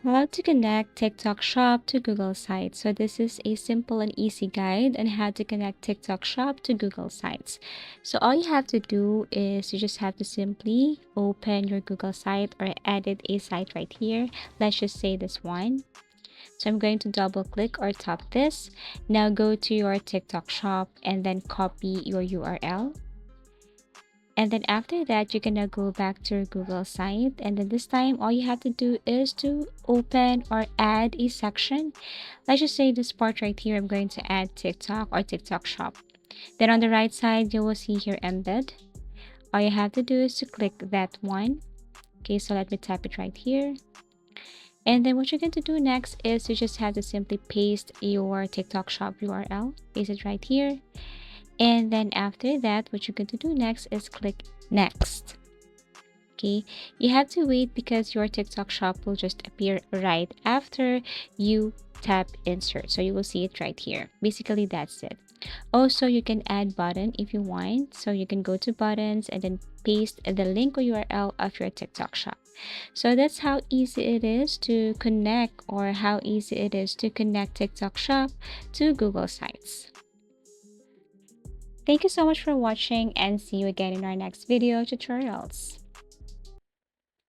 How to connect TikTok Shop to Google Sites. So this is a simple and easy guide on how to connect TikTok Shop to Google Sites. So all you have to do is you just have to simply open your Google site or edit a site right here. Let's just say this one. So I'm going to double click or tap this. Now go to your TikTok Shop and then copy your URL. And then after that, you're gonna go back to your Google site. And then this time, all you have to do is to open or add a section. Let's just say this part right here, I'm going to add TikTok or TikTok shop. Then on the right side, you will see here embed. All you have to do is to click that one. Okay, so let me tap it right here. And then what you're going to do next is you just have to simply paste your TikTok shop URL. Paste it right here. And then after that, what you're going to do next is click next. Okay, you have to wait because your TikTok shop will just appear right after you tap insert. So you will see it right here. Basically, that's it. Also, you can add button if you want. So you can go to buttons and then paste the link or URL of your TikTok shop. So that's how easy it is to connect or how easy it is to connect TikTok shop to Google Sites. Thank you so much for watching and see you again in our next video tutorials.